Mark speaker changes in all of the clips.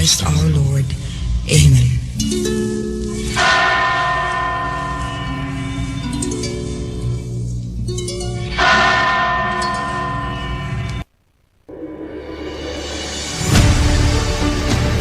Speaker 1: Christ our Lord. Amen.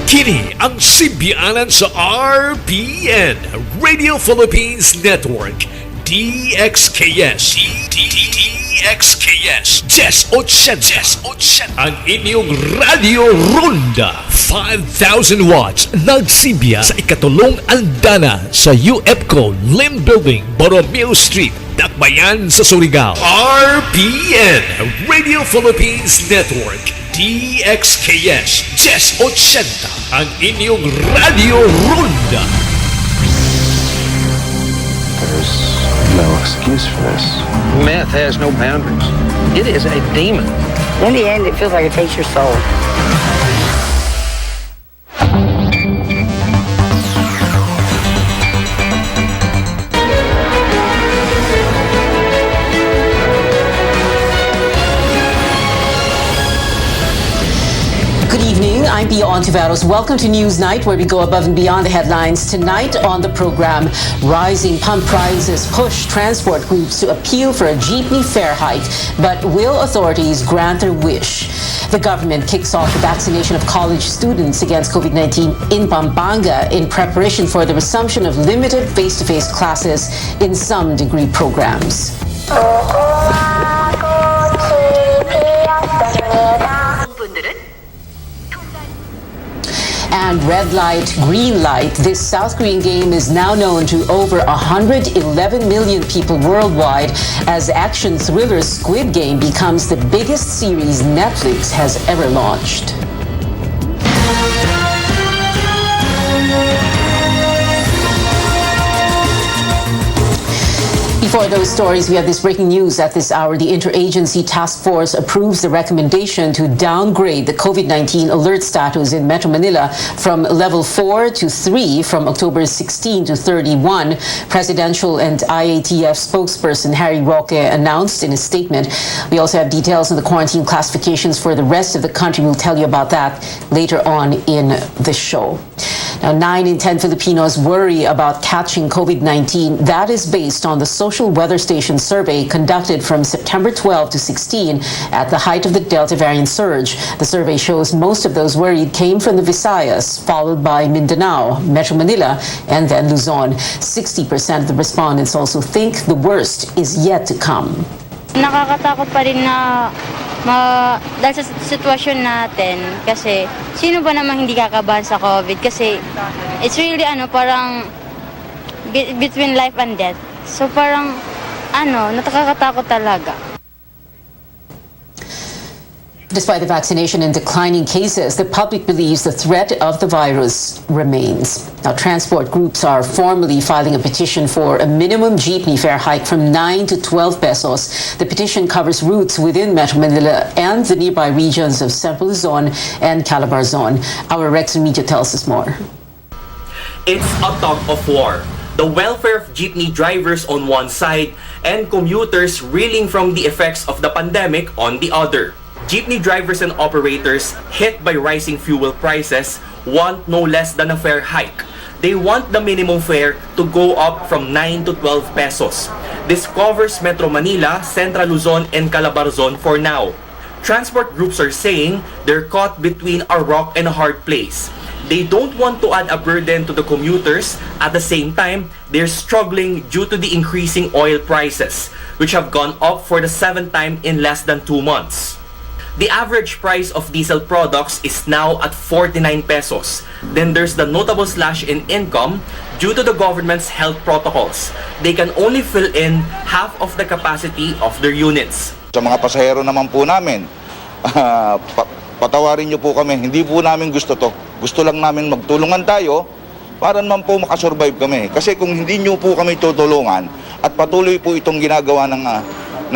Speaker 2: Kini ang simbiyanan sa RPN Radio Philippines Network DXKS DXKS Jess 80 ang inyong Radio Ronda 5,000 watts nagsimbiya sa ikatulong andana sa UFCO Lim Building, Borromeo Street, Dakbayan sa Surigao. RPN Radio Philippines Network DXKS Jess 80 ang inyong Radio Ronda.
Speaker 3: There's no excuse for this.
Speaker 4: Meth has no boundaries. It is a demon.
Speaker 5: In the end, it feels like it takes your soul.
Speaker 6: I'm Pia Ontiveros. Welcome to News Night, where we go above and beyond the headlines. Tonight on the program, rising pump prices push transport groups to appeal for a jeepney fare hike, but will authorities grant their wish? The government kicks off the vaccination of college students against COVID-19 in Pampanga in preparation for the resumption of limited face-to-face classes in some degree programs. And red light, green light, this South Korean game is now known to over 111 million people worldwide as action thriller Squid Game becomes the biggest series Netflix has ever launched. Before those stories, we have this breaking news at this hour. The Interagency Task Force approves the recommendation to downgrade the COVID-19 alert status in Metro Manila from level 4 to 3 from October 16 to 31. Presidential and IATF spokesperson Harry Roque announced in a statement. We also have details on the quarantine classifications for the rest of the country. We'll tell you about that later on in the show. Now, 9 in 10 Filipinos worry about catching COVID-19. That is based on the Social Weather Station survey conducted from September 12 to 16 at the height of the Delta variant surge. The survey shows most of those worried came from the Visayas, followed by Mindanao, Metro Manila, and then Luzon. 60% of the respondents also think the worst is yet to come.
Speaker 7: Nakakatakot pa rin na dahil sa sitwasyon natin kasi sino ba namang hindi kakabahan sa COVID kasi it's really parang between life and death. So parang nakakatakot talaga.
Speaker 6: Despite the vaccination and declining cases, the public believes the threat of the virus remains. Now, transport groups are formally filing a petition for a minimum jeepney fare hike from 9 to 12 pesos. The petition covers routes within Metro Manila and the nearby regions of Central Luzon and Calabarzon. Our Rex Media tells us more.
Speaker 8: It's a tug of war. The welfare of jeepney drivers on one side and commuters reeling from the effects of the pandemic on the other. Jeepney drivers and operators hit by rising fuel prices want no less than a fare hike. They want the minimum fare to go up from 9 to 12 pesos. This covers Metro Manila, Central Luzon, and Calabarzon for now. Transport groups are saying they're caught between a rock and a hard place. They don't want to add a burden to the commuters. At the same time, they're struggling due to the increasing oil prices, which have gone up for the 7th time in less than 2 months. The average price of diesel products is now at 49 pesos. Then there's the notable slash in income due to the government's health protocols. They can only fill in half of the capacity of their units.
Speaker 9: Sa mga pasahero naman po namin, patawarin niyo po kami, hindi po namin gusto to. Gusto lang namin magtulungan tayo para naman po makasurvive kami. Kasi kung hindi niyo po kami tutulungan at patuloy po itong ginagawa ng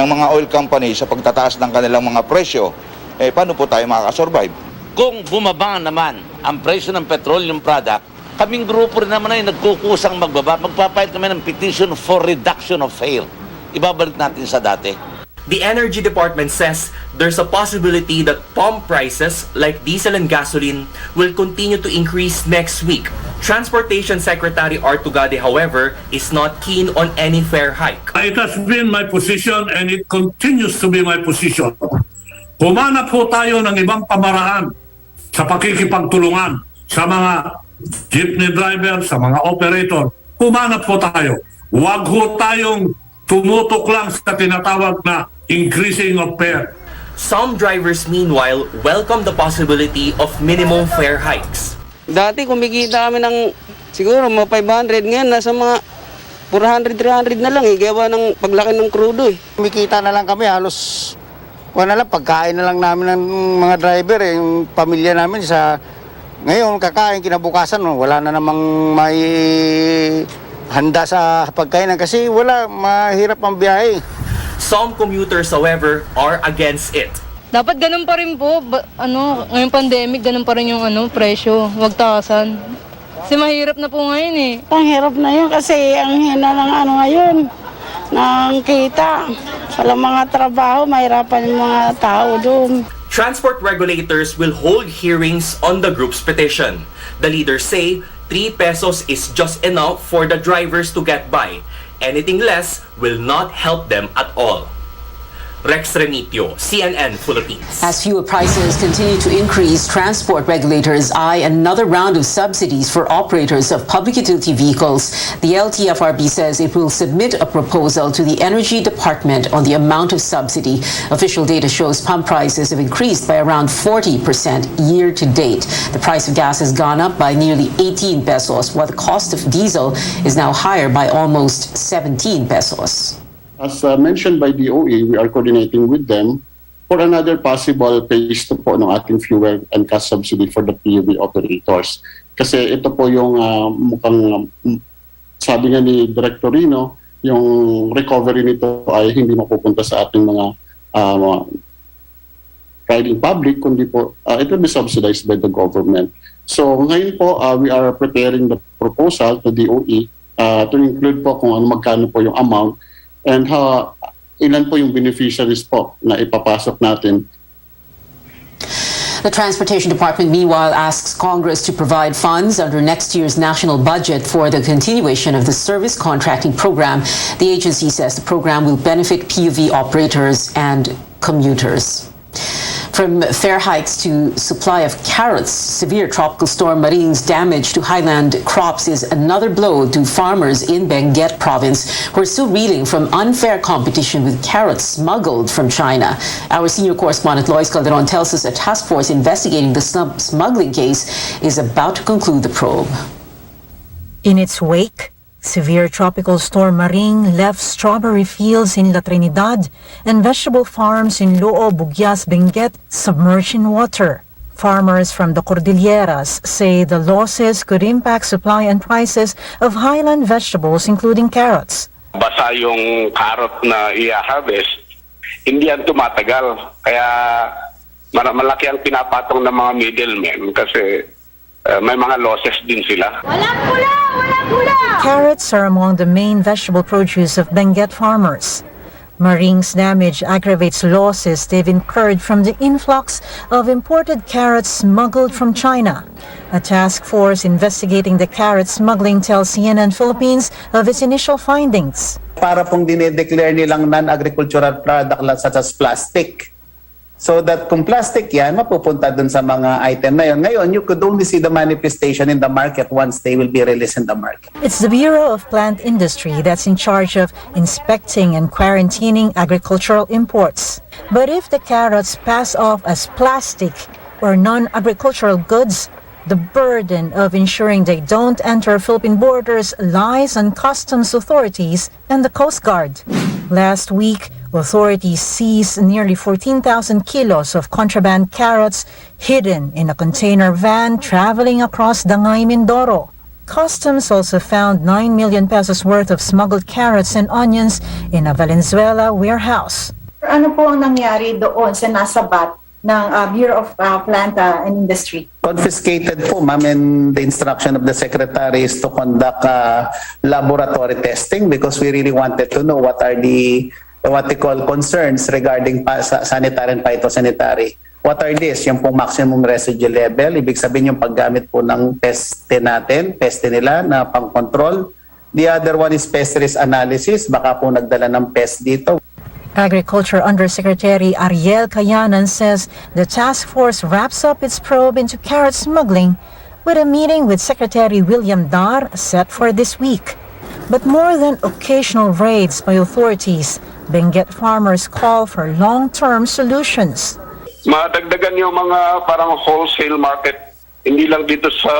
Speaker 9: mga oil company sa pagtataas ng kanilang mga presyo, paano po tayo makakasurvive?
Speaker 10: Kung bumaba naman ang presyo ng petroleum product, kaming grupo rin naman ay nagkukusang magbaba. Magpapahit kami ng petition for reduction of fare. Ibabalik natin sa dati.
Speaker 8: The Energy Department says there's a possibility that pump prices like diesel and gasoline will continue to increase next week. Transportation Secretary Artugade, however, is not keen on any fare hike.
Speaker 11: It has been my position and it continues to be my position. Humanap po tayo ng ibang pamaraan sa pakikipagtulungan sa mga jeepney driver, sa mga operator. Humanap po tayo. Huwag ho tayong tumutok lang sa tinatawag na increasing of fare.
Speaker 8: Some drivers, meanwhile, welcome the possibility of minimum fare hikes.
Speaker 12: Dati kumikita kami ng siguro mga 500, ngayon nasa mga 400, 300 na lang gawa ng paglaki ng krudo
Speaker 13: Kumikita na lang kami, halos pagkain na lang namin ng mga driver yung pamilya namin sa ngayon kakain kinabukasan wala na namang may handa sa pagkainan kasi mahirap ang biyahe.
Speaker 8: Some commuters, however, are against it.
Speaker 14: Dapat ganun pa rin po. Ngayong pandemic, ganun pa rin yung presyo. Huwag taasan. Kasi mahirap na po ngayon
Speaker 5: Ang hirap na yun kasi ang hina ng ngayon, ng kita. Walang mga trabaho, mahirapan yung mga tao doon.
Speaker 8: Transport regulators will hold hearings on the group's petition. The leaders say 3 pesos is just enough for the drivers to get by. Anything less will not help them at all. Rex Remitio, CNN Philippines.
Speaker 6: As fuel prices continue to increase, transport regulators eye another round of subsidies for operators of public utility vehicles. The LTFRB says it will submit a proposal to the Energy Department on the amount of subsidy. Official data shows pump prices have increased by around 40% year to date. The price of gas has gone up by nearly 18 pesos, while the cost of diesel is now higher by almost 17 pesos.
Speaker 15: As mentioned by DOE, we are coordinating with them for another possible phase 2 po ng ating fuel and gas subsidy for the PUV operators. Kasi ito po yung mukhang, sabi nga ni Director Rino, yung recovery nito ay hindi mapupunta sa ating mga riding public, kundi po it will be subsidized by the government. So ngayon po, we are preparing the proposal to DOE to include po kung magkano po yung amount and ilan po yung beneficiaries po na ipapasok natin.
Speaker 6: The Transportation Department, meanwhile, asks Congress to provide funds under next year's national budget for the continuation of the service contracting program. The agency says the program will benefit PUV operators and commuters. From fare hikes to supply of carrots, severe tropical storm Maring's damage to highland crops is another blow to farmers in Benguet province who are still reeling from unfair competition with carrots smuggled from China. Our senior correspondent Lois Calderon tells us a task force investigating the smuggling case is about to conclude the probe.
Speaker 16: In its wake, severe tropical storm Maring left strawberry fields in La Trinidad and vegetable farms in Loo, Bugyas, Benguet submerged in water. Farmers from the Cordilleras say the losses could impact supply and prices of highland vegetables including carrots.
Speaker 17: Basa yung carrot na i-harvest, hindi yan tumatagal. Kaya malaki ang pinapatong ng mga middlemen kasi may mga losses din sila.
Speaker 7: Walang pula! Walang pula!
Speaker 16: Carrots are among the main vegetable produce of Benguet farmers. Maring's damage aggravates losses they've incurred from the influx of imported carrots smuggled from China. A task force investigating the carrot smuggling tells CNN Philippines of its initial findings.
Speaker 18: Para pong dinedeclare nilang non-agricultural product such as plastic. So that kung plastic yan, mapupunta dun sa mga item na yun. Ngayon, you could only see the manifestation in the market once they will be released in the market.
Speaker 16: It's the Bureau of Plant Industry that's in charge of inspecting and quarantining agricultural imports. But if the carrots pass off as plastic or non-agricultural goods, the burden of ensuring they don't enter Philippine borders lies on customs authorities and the Coast Guard. Last week, authorities seized nearly 14,000 kilos of contraband carrots hidden in a container van traveling across Dangay, Mindoro. Customs also found 9 million pesos worth of smuggled carrots and onions in a Valenzuela warehouse.
Speaker 19: Ano po ang nangyari doon sa nasabat ng Bureau of Plant and Industry?
Speaker 18: Confiscated po, ma'am, and the instruction of the secretary is to conduct laboratory testing because we really wanted to know what are the what we call concerns regarding sanitary and phytosanitary. What are these? Yung pong maximum residual level, ibig sabihin yung paggamit po ng peste nila na pang-control. The other one is pest risk analysis, baka po nagdala ng pest dito.
Speaker 16: Agriculture Undersecretary Ariel Cayanan says the task force wraps up its probe into carrot smuggling with a meeting with Secretary William Dar set for this week. But more than occasional raids by authorities, Benguet farmers call for long-term solutions.
Speaker 17: Madagdagan yung mga parang wholesale market, hindi lang dito sa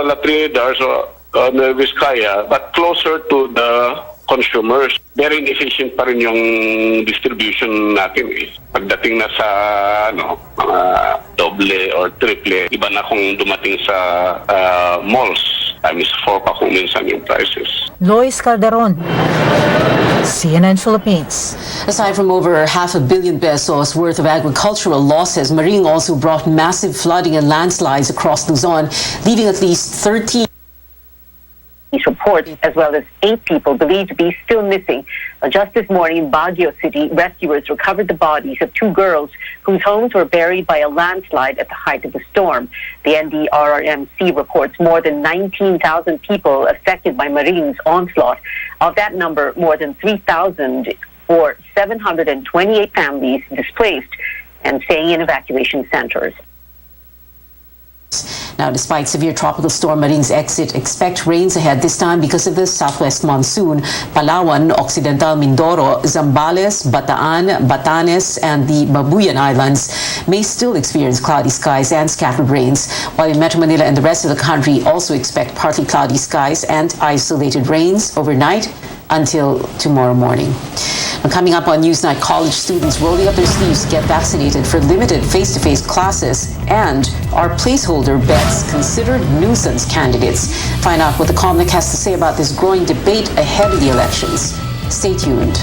Speaker 17: La Trinidad, sa Nueva Vizcaya, but closer to the consumers. Very inefficient pa rin yung distribution natin eh. Pagdating na sa mga doble or triple, iba na kung dumating sa malls. Times 4 pa kung minsan yung prices.
Speaker 16: Lois Calderon, CNN Philippines.
Speaker 6: Aside from over $500 million pesos worth of agricultural losses, Maring also brought massive flooding and landslides across Luzon, leaving at least 13
Speaker 20: reports, as well as 8 people believed to be still missing. Just this morning in Baguio City, rescuers recovered the bodies of 2 girls whose homes were buried by a landslide at the height of the storm. The NDRRMC reports more than 19,000 people affected by Maring's onslaught. Of that number, more than 3,000 or 728 families displaced and staying in evacuation centers.
Speaker 6: Now, despite severe tropical storm Maring's exit, expect rains ahead this time because of the southwest monsoon. Palawan, Occidental Mindoro, Zambales, Bataan, Batanes, and the Babuyan Islands may still experience cloudy skies and scattered rains, while in Metro Manila and the rest of the country also expect partly cloudy skies and isolated rains overnight until tomorrow morning. And coming up on Newsnight, college students rolling up their sleeves to get vaccinated for limited face-to-face classes, and are placeholder bets considered nuisance candidates? Find out what the Comnic has to say about this growing debate ahead of the elections. Stay tuned.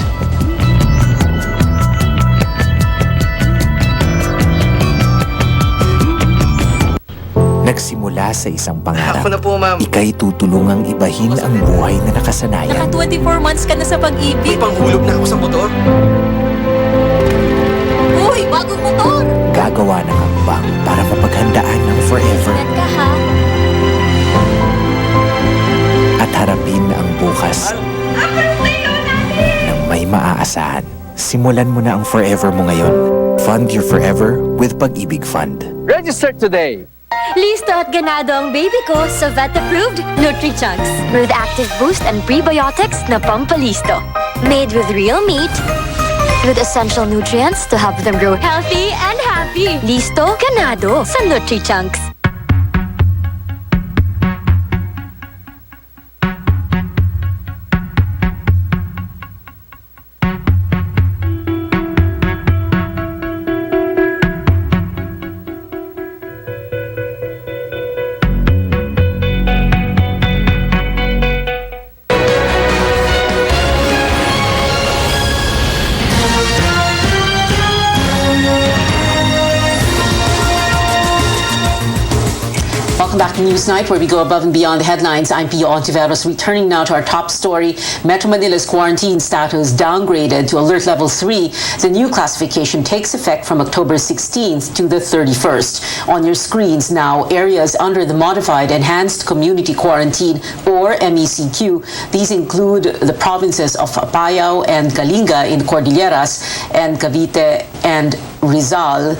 Speaker 21: Nagsimula sa isang pangarap.
Speaker 22: Ako na po, ma'am.
Speaker 21: Ika'y tutulungang ibahin ang buhay na nakasanayan.
Speaker 22: Naka 24 months ka na sa pag-ibig. May panghulog na ako sa motor. Uy, bagong motor!
Speaker 21: Gagawa ng hakbang para mapaghandaan ng forever.
Speaker 22: Ingat ka, ha?
Speaker 21: At harapin ang bukas nang may maaasahan. Simulan mo na ang forever mo ngayon. Fund your forever with Pag-ibig Fund.
Speaker 23: Register today!
Speaker 24: Listo at ganado ang baby ko sa vet-approved Nutri-Chunks with active boost and prebiotics na pampalisto. Made with real meat, with essential nutrients to help them grow healthy and happy. Listo, ganado sa Nutri-Chunks.
Speaker 6: Welcome back to Newsnight, where we go above and beyond the headlines. I'm Pio Ontiveros. Returning now to our top story. Metro Manila's quarantine status downgraded to alert level 3. The new classification takes effect from October 16th to the 31st. On your screens now, areas under the modified enhanced community quarantine or MECQ. These include the provinces of Apayao and Kalinga in the Cordilleras and Cavite and Rizal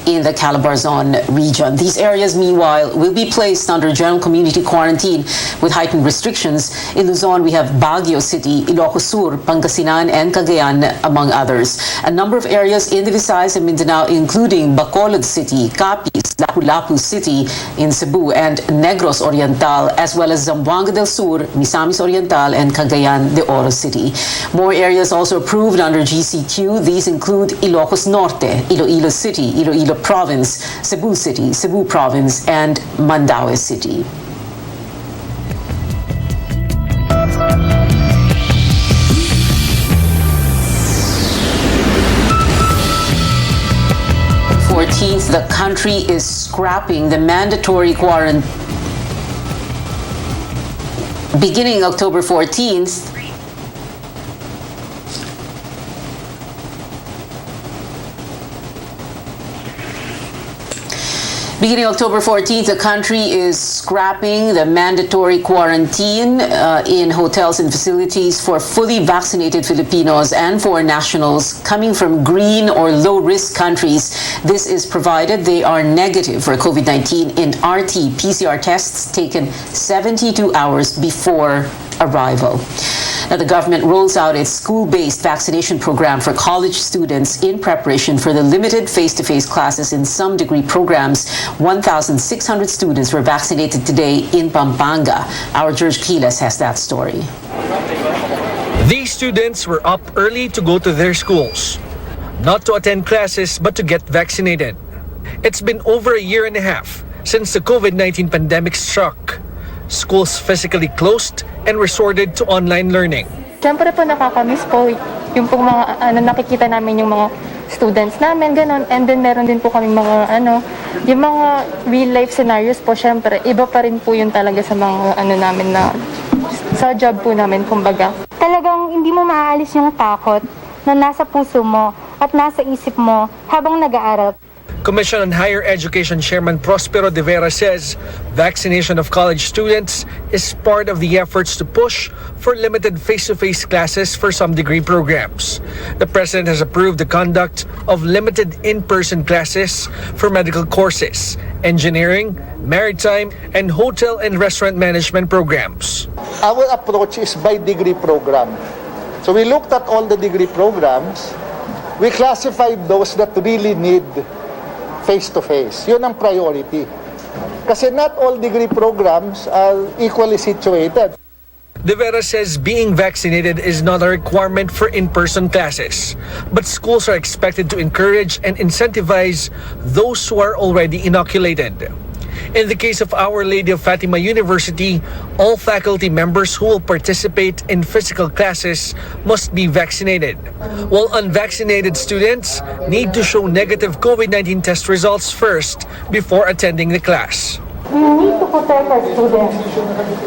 Speaker 6: in the Calabarzon region. These areas, meanwhile, will be placed under general community quarantine with heightened restrictions. In Luzon, we have Baguio City, Ilocos Sur, Pangasinan, and Cagayan, among others. A number of areas in the Visayas and Mindanao, including Bacolod City, Capiz, Lapu-Lapu City in Cebu, and Negros Oriental, as well as Zamboanga del Sur, Misamis Oriental, and Cagayan de Oro City. More areas also approved under GCQ. These include Ilocos Norte, Iloilo City, Iloilo Province, Cebu City, Cebu Province, and Mandaue City. The country is scrapping the mandatory quarantine. Beginning October 14th, Beginning October 14th, the country is scrapping the mandatory quarantine in hotels and facilities for fully vaccinated Filipinos and foreign nationals coming from green or low-risk countries. This is provided they are negative for COVID-19 in RT-PCR tests taken 72 hours before arrival. Now, the government rolls out its school-based vaccination program for college students in preparation for the limited face-to-face classes in some degree programs. 1,600 students were vaccinated today in Pampanga. Our George Quiles has that story.
Speaker 1: These students were up early to go to their schools, not to attend classes but to get vaccinated. It's been over a year and a half since the COVID-19 pandemic struck. Schools physically closed and resorted to online learning.
Speaker 2: Siyempre po nakakamiss po yung pong mga nakikita namin yung mga students namin, ganun. And then meron din po kami mga yung mga real life scenarios po, siyempre iba pa rin po yun talaga sa mga namin na sa job po namin, kumbaga.
Speaker 3: Talagang hindi mo maaalis yung takot na nasa puso mo at nasa isip mo habang nag-aaral.
Speaker 1: Commission on Higher Education Chairman Prospero de Vera says vaccination of college students is part of the efforts to push for limited face-to-face classes for some degree programs. The President has approved the conduct of limited in-person classes for medical courses, engineering, maritime, and hotel and restaurant management programs.
Speaker 23: Our approach is by degree program. So we looked at all the degree programs. We classified those that really need face-to-face. Yun ang priority. Kasi not all degree programs are equally situated.
Speaker 1: De Vera says being vaccinated is not a requirement for in-person classes, but schools are expected to encourage and incentivize those who are already inoculated. In the case of Our Lady of Fatima University, all faculty members who will participate in physical classes must be vaccinated, while unvaccinated students need to show negative COVID-19 test results first before attending the class.
Speaker 3: We need to protect our students,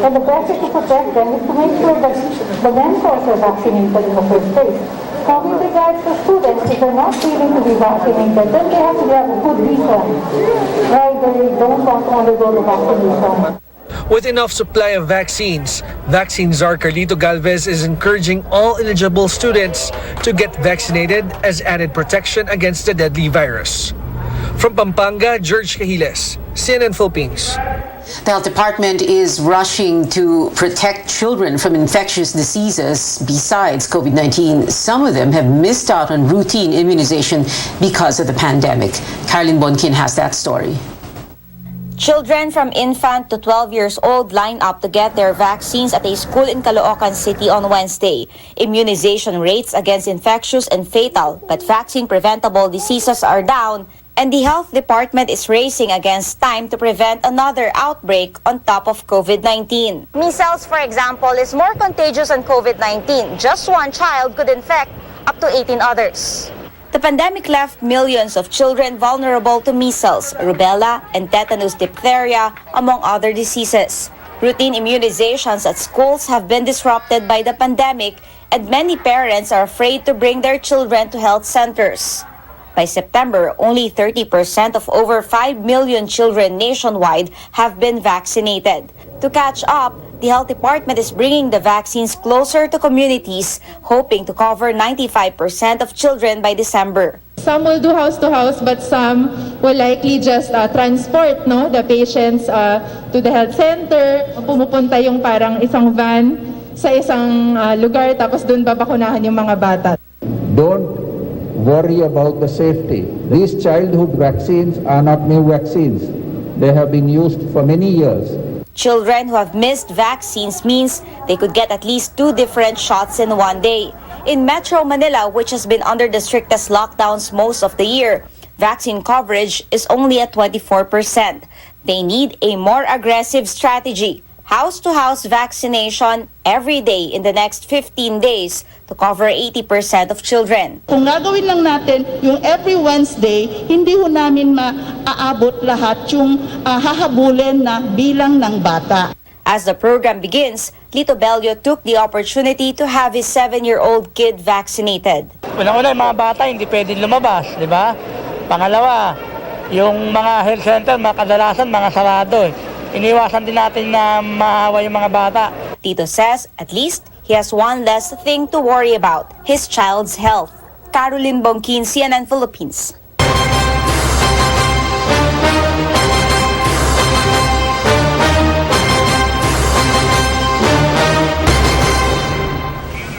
Speaker 3: and the best way to protect them is to make sure that the mentors are vaccinated in the first place. Now, with regards to students, if they're not willing to be vaccinated, then they have to have a good reason why they don't want to undergo the vaccination.
Speaker 1: With enough supply of vaccines, Vaccine Czar Carlito Galvez is encouraging all eligible students to get vaccinated as added protection against the deadly virus. From Pampanga, George Cahiles, CNN Philippines.
Speaker 6: The health department is rushing to protect children from infectious diseases. Besides COVID-19, some of them have missed out on routine immunization because of the pandemic. Caroline Bonkin has that story.
Speaker 25: Children from infant to 12 years old line up to get their vaccines at a school in Caloocan City on Wednesday. Immunization rates against infectious and fatal but vaccine-preventable diseases are down, and the health department is racing against time to prevent another outbreak on top of COVID-19. Measles, for example, is more contagious than COVID-19. Just one child could infect up to 18 others. The pandemic left millions of children vulnerable to measles, rubella, and tetanus diphtheria, among other diseases. Routine immunizations at schools have been disrupted by the pandemic, and many parents are afraid to bring their children to health centers. By September, only 30% of over 5 million children nationwide have been vaccinated. To catch up, the health department is bringing the vaccines closer to communities, hoping to cover 95% of children by December.
Speaker 26: Some will do house to house, but some will likely just transport the patients to the health center. Pumupunta yung parang isang van sa isang lugar, tapos doon babakunahan yung mga bata.
Speaker 27: Don't worry about the safety. These childhood vaccines are not new vaccines. They have been used for many years.
Speaker 25: Children who have missed vaccines means they could get at least 2 different shots in one day. In Metro Manila, which has been under the strictest lockdowns most of the year, vaccine coverage is only at 24%. They need a more aggressive strategy. House-to-house vaccination every day in the next 15 days to cover 80% of children.
Speaker 5: Kung gagawin lang natin yung every Wednesday, hindi ho namin maaabot lahat yung hahabulin na bilang ng bata.
Speaker 25: As the program begins, Lito Bello took the opportunity to have his 7-year-old kid vaccinated.
Speaker 28: Unang-una, mga bata hindi pwedeng lumabas, di ba? Pangalawa,
Speaker 4: Yung mga health center, kadalasan mga sarado eh. Iniwasan din natin na mahawa yung mga bata.
Speaker 25: Tito says at least he has one less thing to worry about, his child's health. Caroline Bongkin, CNN Philippines.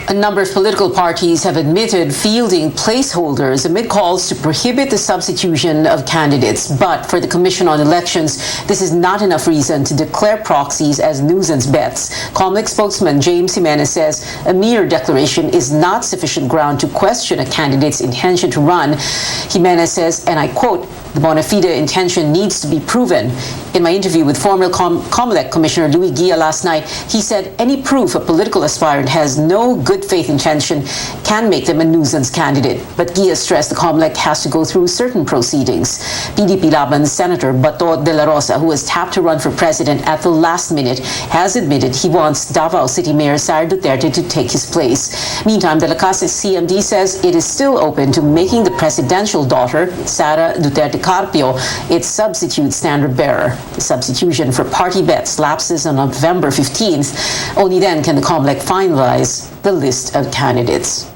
Speaker 6: A number of political parties have admitted fielding placeholders amid calls to prohibit the substitution of candidates. But for the Commission on Elections, this is not enough reason to declare proxies as nuisance bets. COMELEC spokesman James Jimenez says a mere declaration is not sufficient ground to question a candidate's intention to run. Jimenez says, and I quote, "The bona fide intention needs to be proven." In my interview with former COMELEC Commissioner Louis Guia last night, he said any proof a political aspirant has no good faith intention can make them a nuisance candidate. But Guia stressed the COMELEC has to go through certain proceedings. PDP Laban Senator Bato de la Rosa, who was tapped to run for president at the last minute, has admitted he wants Davao City Mayor Sara Duterte to take his place. Meantime, De La Casa's CMD says it is still open to making the presidential daughter, Sara Duterte Carpio, its substitute standard bearer. The substitution for party bets lapses on November 15th. Only then can the COMELEC finalize the list of candidates.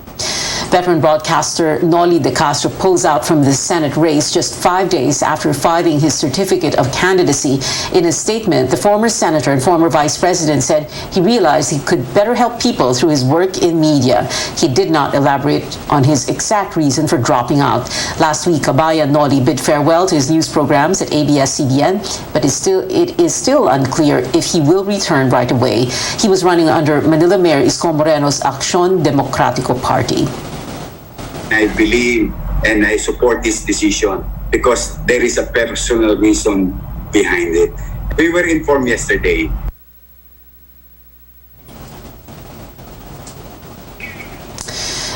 Speaker 6: Veteran broadcaster Noli De Castro pulls out from the Senate race just 5 days after filing his certificate of candidacy. In a statement, the former senator and former vice president said he realized he could better help people through his work in media. He did not elaborate on his exact reason for dropping out. Last week, Kabayan Noli bid farewell to his news programs at ABS-CBN, but it is still unclear if he will return right away. He was running under Manila Mayor Isko Moreno's Acción Democrático party.
Speaker 9: I believe and I support this decision because there is a personal reason behind it. We were informed yesterday.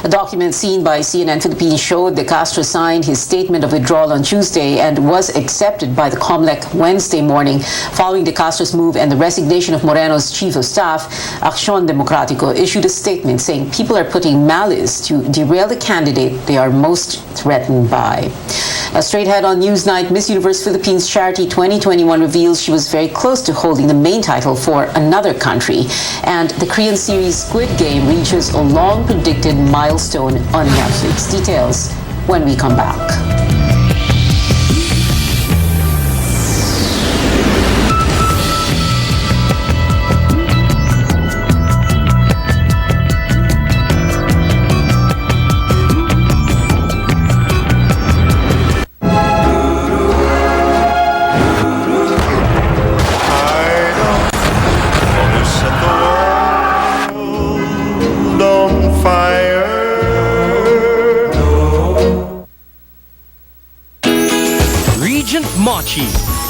Speaker 6: A document seen by CNN Philippines showed De Castro signed his statement of withdrawal on Tuesday and was accepted by the COMELEC Wednesday morning. Following De Castro's move and the resignation of Moreno's chief of staff, Acción Democrático issued a statement saying people are putting malice to derail the candidate they are most threatened by. Now, straight ahead on Newsnight, Miss Universe Philippines Charity 2021 reveals she was very close to holding the main title for another country. And the Korean series Squid Game reaches a long-predicted milestone on Netflix. Details when we come back.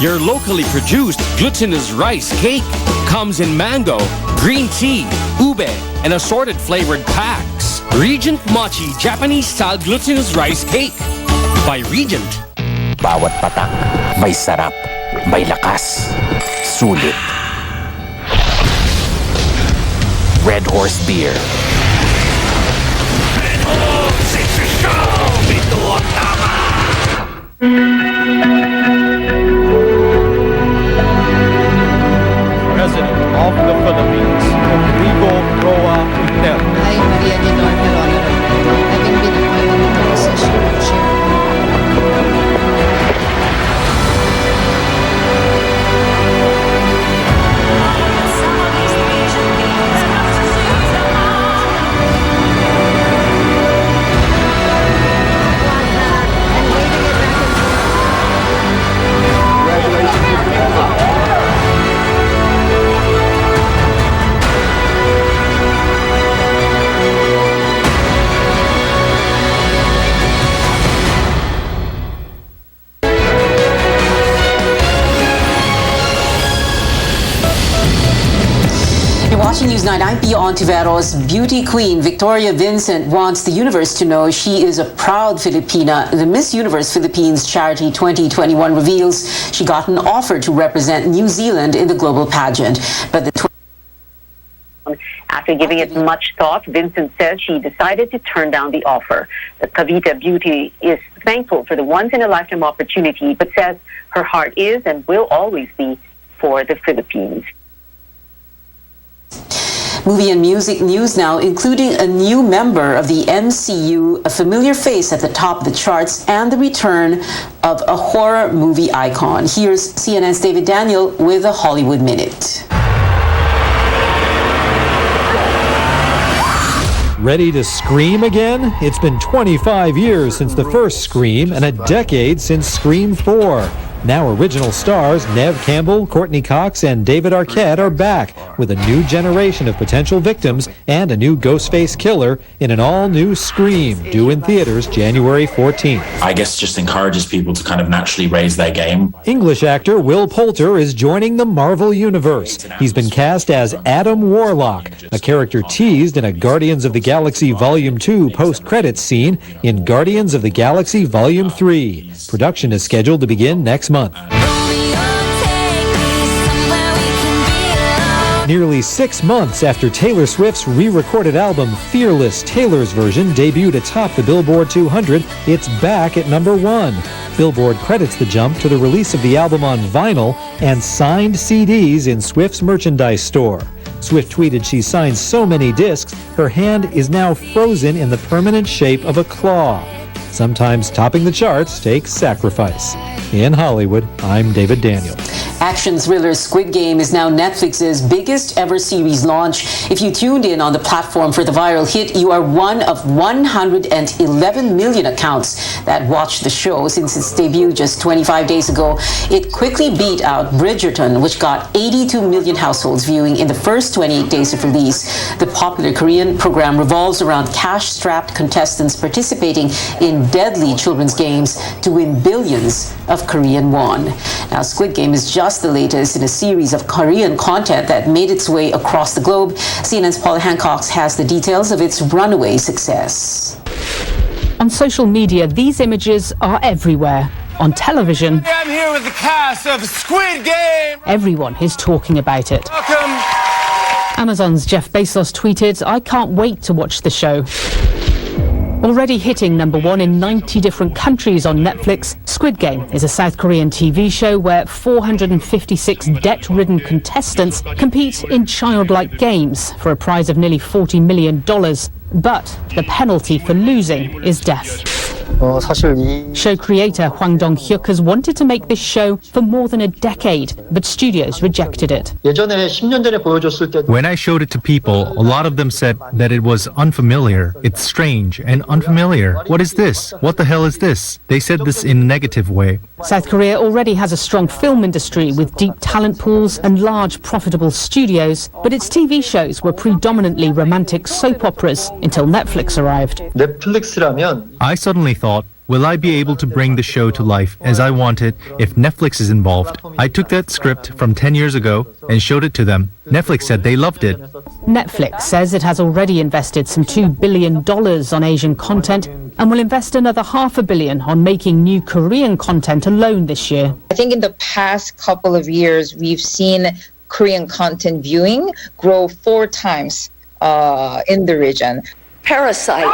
Speaker 10: Your locally produced glutinous rice cake comes in mango, green tea, ube, and assorted flavored packs. Regent Mochi Japanese-style glutinous rice cake by Regent.
Speaker 21: Bawat patak, may sarap, may lakas, sulit. Red Horse Beer.
Speaker 11: President of the Philippines, Rodrigo Roa Hotel.
Speaker 12: I, Maria Leonor Heronimo, having been appointed to the position of chair.
Speaker 6: Watching Newsnight, I'm Pia Ontiveros. Beauty queen Victoria Vincent wants the universe to know she is a proud Filipina. The Miss Universe Philippines Charity 2021 reveals she got an offer to represent New Zealand in the global pageant. But the
Speaker 20: own. After giving it much thought, Vincent says she decided to turn down the offer. The Cavite beauty is thankful for the once-in-a-lifetime opportunity, but says her heart is and will always be for the Philippines.
Speaker 6: Movie and music news now, including a new member of the MCU, a familiar face at the top of the charts, and the return of a horror movie icon. Here's CNN's David Daniel with a Hollywood Minute.
Speaker 7: Ready to scream again? It's been 25 years since the first Scream and a decade since Scream 4. Now original stars Neve Campbell, Courtney Cox, and David Arquette are back with a new generation of potential victims and a new Ghostface killer in an all-new Scream, due in theaters January 14th.
Speaker 8: I guess just encourages people to kind of naturally raise their game.
Speaker 7: English actor Will Poulter is joining the Marvel Universe. He's been cast as Adam Warlock, a character teased in a Guardians of the Galaxy Volume 2 post-credits scene in Guardians of the Galaxy Volume 3. Production is scheduled to begin next month. Nearly 6 months after Taylor Swift's re-recorded album Fearless, Taylor's version debuted atop the Billboard 200, it's back at #1. Billboard credits the jump to the release of the album on vinyl and signed CDs in Swift's merchandise store. Swift tweeted she signed so many discs, her hand is now frozen in the permanent shape of a claw. Sometimes topping the charts takes sacrifice. In Hollywood, I'm David Daniel.
Speaker 6: Action thriller Squid Game is now Netflix's biggest ever series launch. If you tuned in on the platform for the viral hit, you are one of 111 million accounts that watched the show since its debut just 25 days ago. It quickly beat out Bridgerton, which got 82 million households viewing in the first 28 days of release. The popular Korean program revolves around cash-strapped contestants participating in deadly children's games to win billions of Korean won. Now, Squid Game is just the latest in a series of Korean content that made its way across the globe. CNN's Paula Hancock has the details of its runaway success.
Speaker 13: On social media, these images are everywhere. On television,
Speaker 14: I'm here with the cast of Squid Game.
Speaker 13: Everyone is talking about it.
Speaker 14: Welcome.
Speaker 13: Amazon's Jeff Bezos tweeted, "I can't wait to watch the show." Already hitting #1 in 90 different countries on Netflix, Squid Game is a South Korean TV show where 456 debt-ridden contestants compete in childlike games for a prize of nearly $40 million. But the penalty for losing is death. Show creator Hwang Dong-hyuk has wanted to make this show for more than a decade, but studios rejected it.
Speaker 15: When I showed it to people, a lot of them said that it was unfamiliar. It's strange and unfamiliar. What is this? What the hell is this? They said this in a negative way.
Speaker 13: South Korea already has a strong film industry with deep talent pools and large profitable studios, but its TV shows were predominantly romantic soap operas until Netflix arrived.
Speaker 15: I suddenly thought, will I be able to bring the show to life as I want it if Netflix is involved? I took that script from 10 years ago and showed it to them. Netflix said they loved it.
Speaker 13: Netflix says it has already invested some $2 billion on Asian content and will invest another $500 million on making new Korean content alone this year.
Speaker 18: I think in the past couple of years, we've seen Korean content viewing grow 4 times in the region.
Speaker 24: Parasite.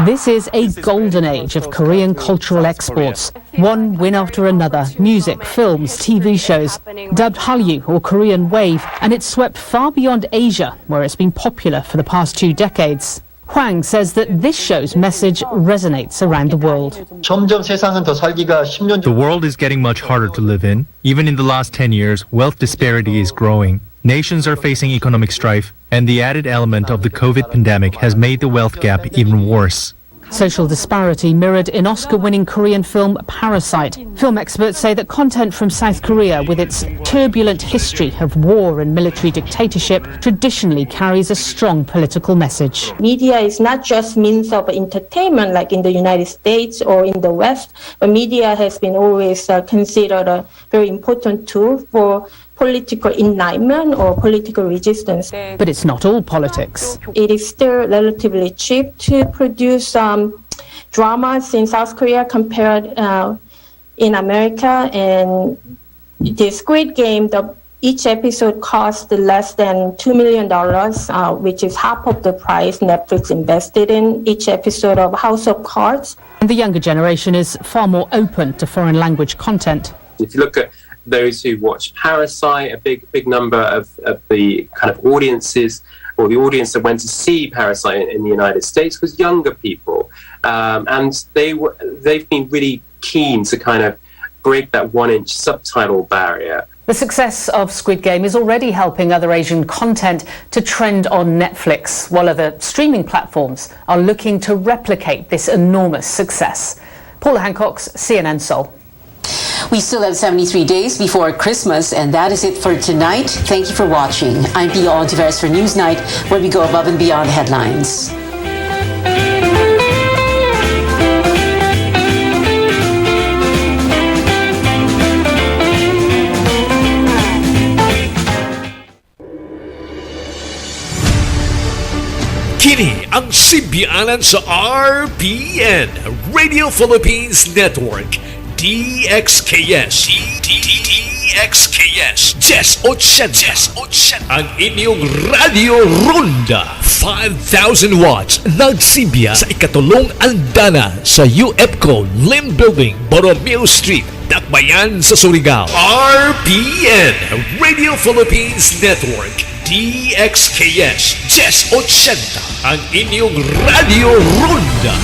Speaker 13: This is a golden age of Korean cultural exports. One win after another, music, films, TV shows, dubbed Hallyu or Korean Wave, and it's swept far beyond Asia, where it's been popular for the past 2 decades. Hwang says that this show's message resonates around the world.
Speaker 15: The world is getting much harder to live in. Even in the last 10 years, wealth disparity is growing. Nations are facing economic strife, and the added element of the COVID pandemic has made the wealth gap even worse.
Speaker 13: Social disparity mirrored in Oscar-winning Korean film Parasite. Film experts say that content from South Korea, with its turbulent history of war and military dictatorship, traditionally carries a strong political message.
Speaker 19: Media is not just means of entertainment like in the United States or in the West, but media has been always considered a very important tool for political enlightenment or political resistance.
Speaker 13: But it's not all politics.
Speaker 19: It is still relatively cheap to produce dramas in South Korea compared in America. And the Squid Game, the Each episode cost less than $2 million, which is half of the price Netflix invested in each episode of House of Cards.
Speaker 13: And the younger generation is far more open to foreign language content.
Speaker 1: If you look at those who watch Parasite, a big number of the kind of audiences, or the audience that went to see Parasite in the United States was younger people. And they've been really keen to kind of break that 1-inch subtitle barrier.
Speaker 13: The success of Squid Game is already helping other Asian content to trend on Netflix, while other streaming platforms are looking to replicate this enormous success. Paula Hancock's CNN Seoul.
Speaker 6: We still have 73 days before Christmas, and that is it for tonight. Thank you for watching. I'm Pia Ontiveros for Newsnight, where we go above and beyond headlines.
Speaker 2: Kini ang simbianan sa RPN, Radio Philippines Network, DXKS. DXKS. Jess Ochenta. Ang inyong Radio Ronda. 5,000 watts. Nagsimbiya sa ikatulong andana sa UFCO Lim Building, Borromeo Street, Dakbayan sa Surigao. RPN, Radio Philippines Network. DXKS Jess Ochenta, ang inyong Radio Ronda.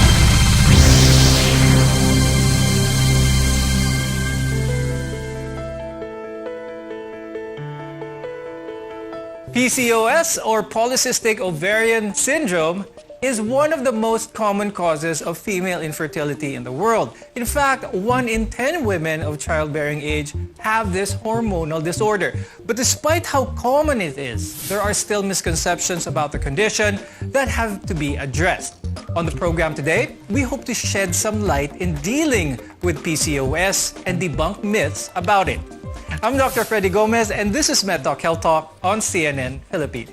Speaker 3: PCOS, or polycystic ovarian syndrome, is one of the most common causes of female infertility in the world. In fact, 1 in 10 women of childbearing age have this hormonal disorder. But despite how common it is, there are still misconceptions about the condition that have to be addressed. On the program today, we hope to shed some light in dealing with PCOS and debunk myths about it. I'm Dr. Freddy Gomez, and this is MedTalk Health Talk on CNN Philippines.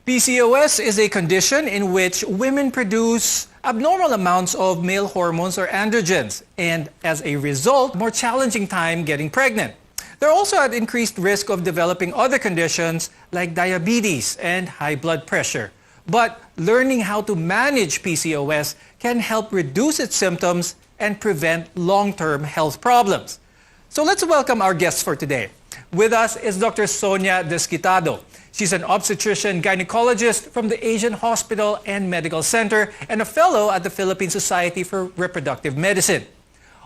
Speaker 3: PCOS is a condition in which women produce abnormal amounts of male hormones or androgens, and as a result, more challenging time getting pregnant. They're also at increased risk of developing other conditions like diabetes and high blood pressure. But learning how to manage PCOS can help reduce its symptoms and prevent long-term health problems. So let's welcome our guests for today. With us is Dr. Sonia Desquitado. She's an obstetrician gynecologist from the Asian Hospital and Medical Center and a fellow at the Philippine Society for Reproductive Medicine.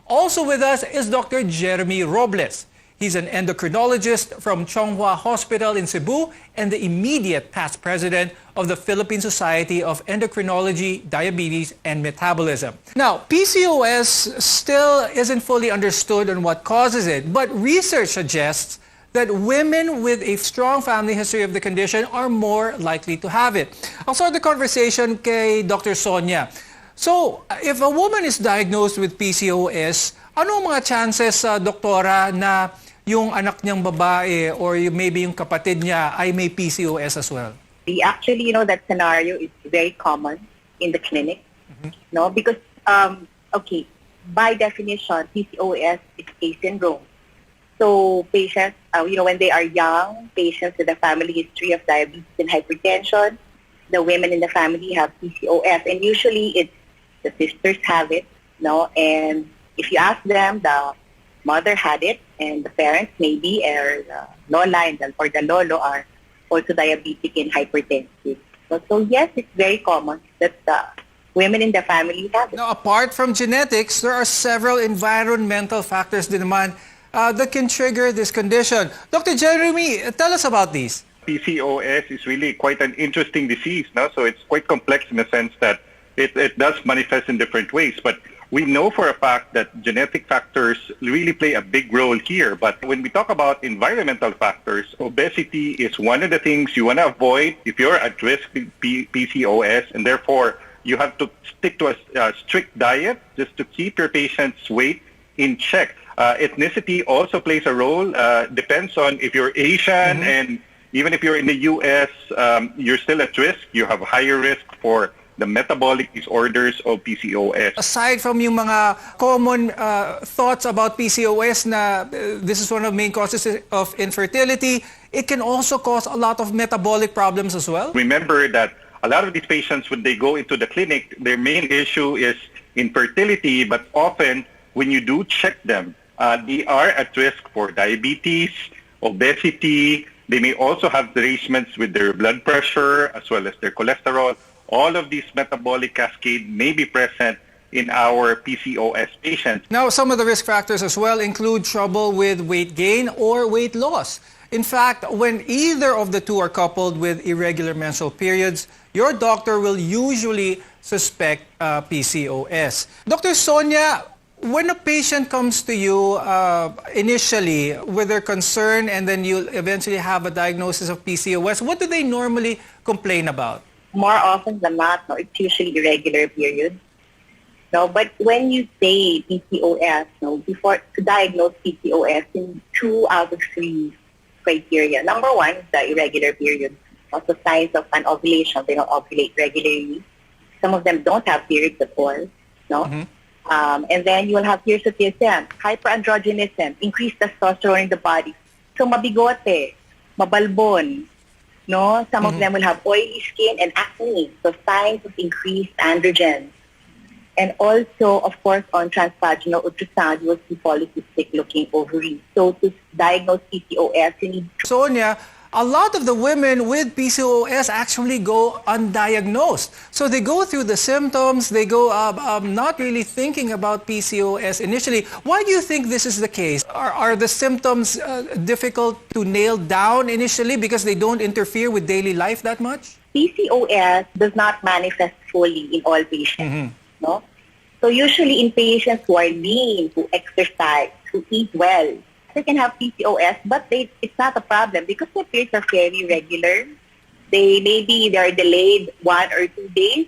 Speaker 3: Also with us is Dr. Jeremy Robles. He's an endocrinologist from Chonghua Hospital in Cebu and the immediate past president of the Philippine Society of Endocrinology, Diabetes, and Metabolism. Now, PCOS still isn't fully understood on what causes it, but research suggests that women with a strong family history of the condition are more likely to have it. I'll start the conversation kay Dr. Sonia. So, if a woman is diagnosed with PCOS, ano ang mga chances, doktora, na yung anak niyang babae or maybe yung kapatid niya ay may PCOS as well?
Speaker 16: We actually, that scenario is very common in the clinic, no? Because, by definition, PCOS is a syndrome. So patients, when they are young, patients with a family history of diabetes and hypertension, the women in the family have PCOS, and usually it's the sisters have it, and if you ask them, the mother had it, and the parents maybe, or the lola or the lolo are also diabetic and hypertensive. So yes, it's very common that women in the family have it.
Speaker 3: Now, apart from genetics, there are several environmental factors din naman that can trigger this condition. Dr. Jeremy, tell us about these.
Speaker 17: PCOS is really quite an interesting disease, so it's quite complex in the sense that it does manifest in different ways. But we know for a fact that genetic factors really play a big role here. But when we talk about environmental factors, obesity is one of the things you want to avoid if you're at risk of PCOS, and therefore you have to stick to a strict diet just to keep your patient's weight in check. Ethnicity also plays a role. Depends on if you're Asian and even if you're in the US, you're still at risk. You have higher risk for the metabolic disorders of PCOS.
Speaker 3: Aside from yung mga common thoughts about PCOS na this is one of the main causes of infertility, it can also cause a lot of metabolic problems as well.
Speaker 17: Remember that a lot of these patients, when they go into the clinic, their main issue is infertility, but often when you do check them, they are at risk for diabetes, obesity. They may also have derangements with their blood pressure as well as their cholesterol. All of these metabolic cascade may be present in our PCOS patients.
Speaker 3: Now, some of the risk factors as well include trouble with weight gain or weight loss. In fact, when either of the two are coupled with irregular menstrual periods, your doctor will usually suspect PCOS. Dr. Sonia, when a patient comes to you initially with their concern and then you eventually have a diagnosis of PCOS, what do they normally complain about?
Speaker 16: More often than not, no, it's usually irregular periods. No, but when you say PCOS, no, before to diagnose PCOS, in 2 out of 3 criteria. Number one is the irregular period. Also signs of an ovulation, they don't ovulate regularly. Some of them don't have periods at all. No. And then you will have hirsutism, hyperandrogenism, increased testosterone in the body. So mabigote, mabalbon. No, some of them will have oily skin and acne, so signs of increased androgens. And also, of course, on transvaginal ultrasound, you will see polycystic-looking ovaries. So to diagnose PCOS, you need...
Speaker 3: Sonia, a lot of the women with PCOS actually go undiagnosed. So they go through the symptoms, they go not really thinking about PCOS initially. Why do you think this is the case? Are the symptoms difficult to nail down initially because they don't interfere with daily life that much?
Speaker 16: PCOS does not manifest fully in all patients. No? So usually in patients who are lean, who exercise, who eat well, they can have PCOS, but it's not a problem because their periods are very regular. They are delayed 1 or 2 days,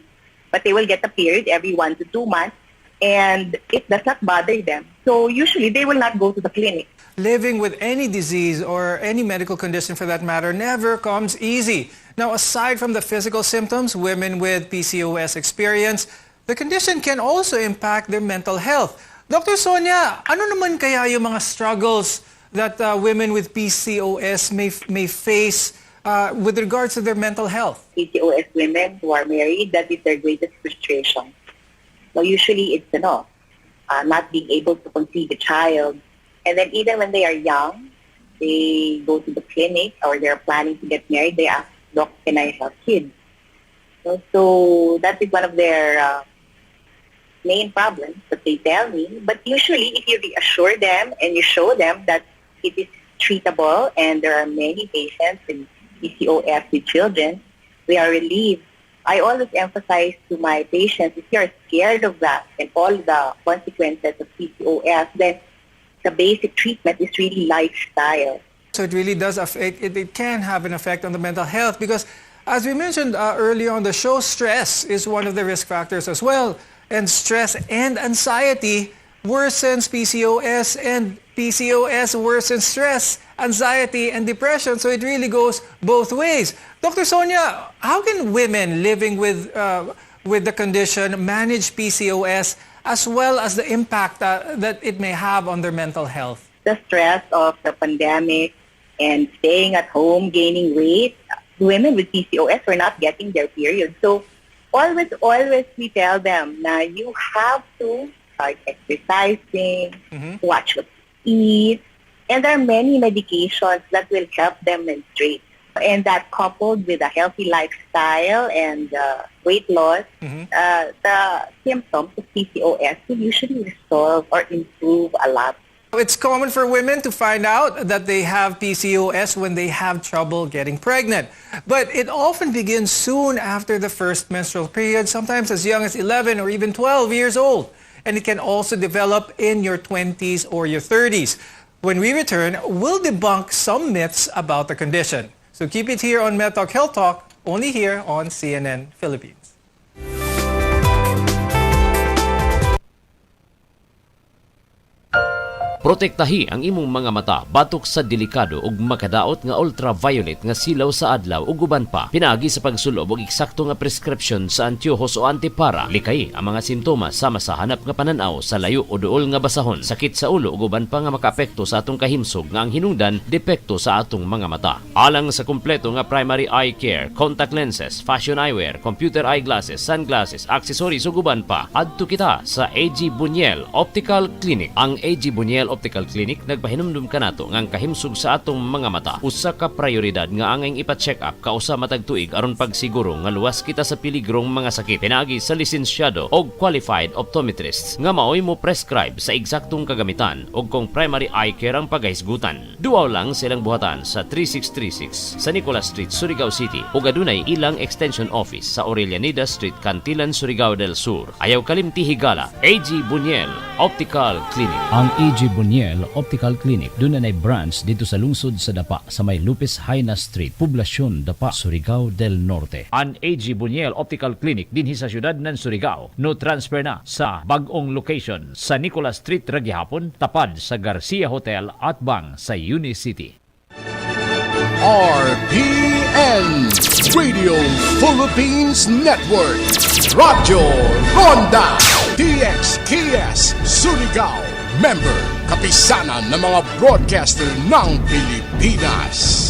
Speaker 16: but they will get a period every 1 to 2 months, and it does not bother them. So usually they will not go to the clinic.
Speaker 3: Living with any disease or any medical condition for that matter never comes easy. Now, aside from the physical symptoms women with PCOS experience, the condition can also impact their mental health. Dr. Sonia, ano naman kaya yung mga struggles that women with PCOS may face with regards to their mental health?
Speaker 16: PCOS women who are married, that is their greatest frustration. So usually it's not being able to conceive a child. And then even when they are young, they go to the clinic or they're planning to get married, they ask, Doc, can I have kids? So that is one of their main problems that they tell me. But usually if you reassure them and you show them that it is treatable and there are many patients with PCOS with children, they are relieved. I always emphasize to my patients, if you're scared of that and all the consequences of PCOS, then the basic treatment is really lifestyle.
Speaker 3: So it really does affect, it can have an effect on the mental health because as we mentioned earlier on the show, stress is one of the risk factors as well. And stress and anxiety worsens PCOS, and PCOS worsens stress, anxiety, and depression. So it really goes both ways. Dr. Sonia, how can women living with the condition manage PCOS as well as the impact that it may have on their mental health?
Speaker 16: The stress of the pandemic and staying at home, gaining weight, women with PCOS were not getting their period. So always we tell them, now you have to start exercising, watch what you eat, and there are many medications that will help them menstruate. And that coupled with a healthy lifestyle and weight loss, the symptoms of PCOS will usually resolve or improve a lot.
Speaker 3: It's common for women to find out that they have PCOS when they have trouble getting pregnant. But it often begins soon after the first menstrual period, sometimes as young as 11 or even 12 years old. And it can also develop in your 20s or your 30s. When we return, we'll debunk some myths about the condition. So keep it here on MedTalk Health Talk, only here on CNN Philippines.
Speaker 4: Protektahi ang imong mga mata batok sa delikado ug makadaot nga ultraviolet nga silaw sa adlaw ug uban pa. Pinaagi sa pagsulob og eksakto nga prescription sa antiyohos o antipara. Likay ang mga simptomas sama sa hanap nga pananaw sa layo o duol nga basahon, sakit sa ulo ug uban pa nga makaapekto sa atong kahimsog nga ang hinungdan depekto sa atong mga mata. Alang sa kumpleto nga primary eye care, contact lenses, fashion eyewear, computer eyeglasses, sunglasses, accessories ug uban pa, adto kita sa AG Buniel Optical Clinic. Ang AG Buniel Optical Clinic nagpahinumdum kanato nga ang kahimsog sa atong mga mata usa ka prioridad nga angay ipa-check up kausa matag tuig aron pagsiguro nga luwas kita sa piligrong mga sakit. Pinaagi sa lisensyado og qualified optometrists nga maoy mo prescribe sa eksaktong kagamitan ug kung primary eye care ang paghisgutan. Duaw lang silang buhatan sa 3636 sa Nicolas Street, Surigao City ug adunay ilang extension office sa Aurelianida Street, Cantilan, Surigao del Sur. Ayaw kalimti higala, AG Buniel Optical Clinic. Ang AG Buniel Optical Clinic doon na branch dito sa lungsod sa Dapa sa may Lupis Haina Street, Poblasyon Dapa, Surigao del Norte. Ang AG Buniel Optical Clinic dinhi sa syudad ng Surigao no transfer na sa bag-ong location sa Nicolas Street Ragyahapon, tapad sa Garcia Hotel at bang sa Unicity.
Speaker 5: RPN Radio Philippines Network Radyo Ronda DXKS Surigao. Member, kapisanan ng mga broadcaster ng Pilipinas.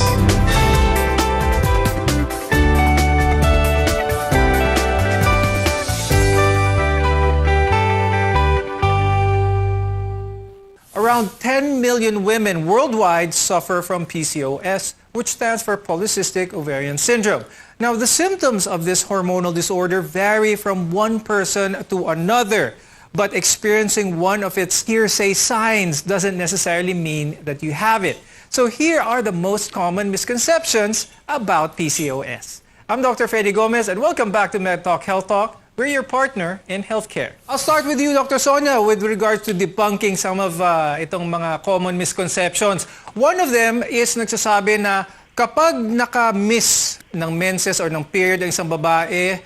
Speaker 3: Around 10 million women worldwide suffer from PCOS, which stands for polycystic ovarian syndrome. Now, the symptoms of this hormonal disorder vary from one person to another, but experiencing one of its hearsay signs doesn't necessarily mean that you have it. So here are the most common misconceptions about PCOS. I'm Dr. Freddy Gomez, and welcome back to Med Talk Health Talk. We're your partner in healthcare. I'll start with you, Dr. Sonia, with regards to debunking some of itong mga common misconceptions. One of them is nagsasabi na kapag naka-miss ng menses or ng period ang isang babae,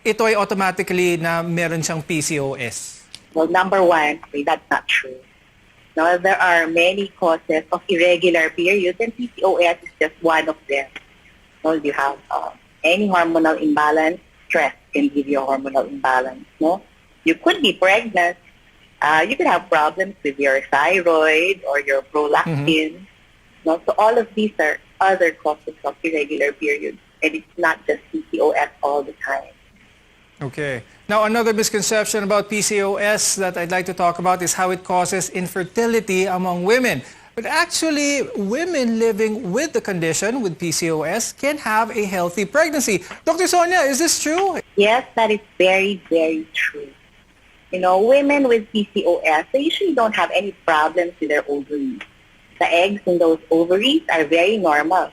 Speaker 3: ito ay automatically na meron siyang PCOS.
Speaker 16: Well, number one, that's not true. Now, there are many causes of irregular periods, and PCOS is just one of them. Well, you have any hormonal imbalance. Stress can give you a hormonal imbalance. No, you could be pregnant. You could have problems with your thyroid or your prolactin. No, so all of these are other causes of irregular periods, and it's not just PCOS all the time.
Speaker 3: Okay. Now, another misconception about PCOS that I'd like to talk about is how it causes infertility among women. But actually, women living with the condition, with PCOS, can have a healthy pregnancy. Dr. Sonia, is this true?
Speaker 16: Yes, that is very, very true. You know, women with PCOS, they usually don't have any problems with their ovaries. The eggs in those ovaries are very normal.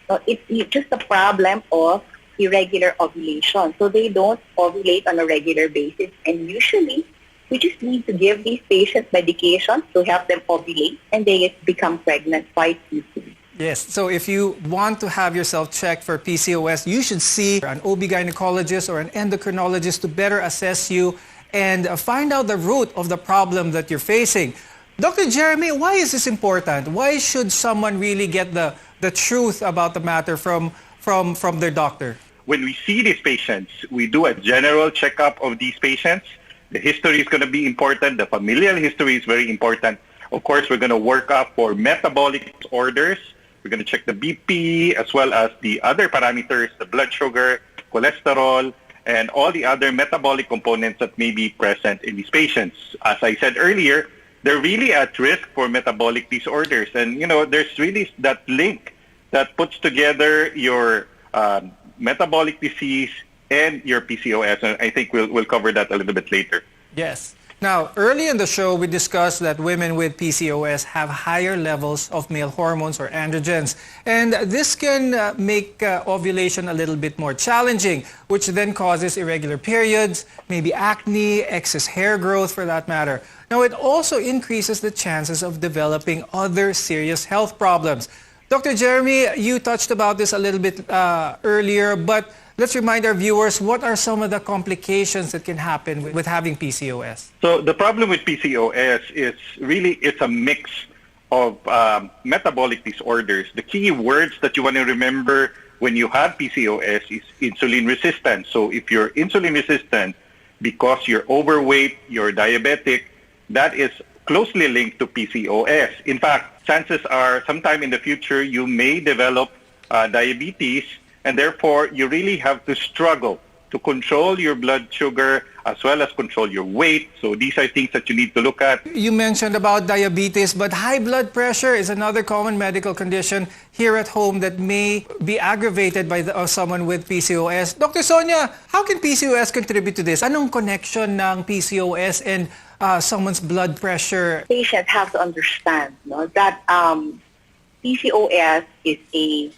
Speaker 16: So it's just a problem of irregular ovulation. So they don't ovulate on a regular basis, and usually we just need to give these patients medications to help them ovulate, and they become pregnant quite easily.
Speaker 3: Yes, so if you want to have yourself checked for PCOS, you should see an OB-gynecologist or an endocrinologist to better assess you and find out the root of the problem that you're facing. Dr. Jeremy, why is this important? Why should someone really get the truth about the matter from their doctor?
Speaker 17: When we see these patients, we do a general checkup of these patients. The history is going to be important. The familial history is very important. Of course, we're going to work up for metabolic disorders. We're going to check the BP as well as the other parameters, the blood sugar, cholesterol, and all the other metabolic components that may be present in these patients. As I said earlier, they're really at risk for metabolic disorders. And, you know, there's really that link that puts together your metabolic disease and your PCOS, and I think we'll cover that a little bit later.
Speaker 3: Yes. Now, early in the show, we discussed that women with PCOS have higher levels of male hormones or androgens, and this can make ovulation a little bit more challenging, which then causes irregular periods, maybe acne, excess hair growth for that matter. Now, it also increases the chances of developing other serious health problems. Dr. Jeremy, you touched about this a little bit earlier, but Let's remind our viewers, what are some of the complications that can happen with having PCOS?
Speaker 17: So the problem with PCOS is really it's a mix of metabolic disorders. The key words that you want to remember when you have PCOS is insulin resistance. So if you're insulin resistant because you're overweight, you're diabetic, that is closely linked to PCOS. In fact, chances are sometime in the future you may develop diabetes, and therefore you really have to struggle to control your blood sugar as well as control your weight. So these are things that you need to look at.
Speaker 3: You mentioned about diabetes, but high blood pressure is another common medical condition here at home that may be aggravated by someone with PCOS. Dr. Sonia, how can PCOS contribute to this? Anong connection ng PCOS and someone's blood pressure?
Speaker 16: Patients have to understand that PCOS is a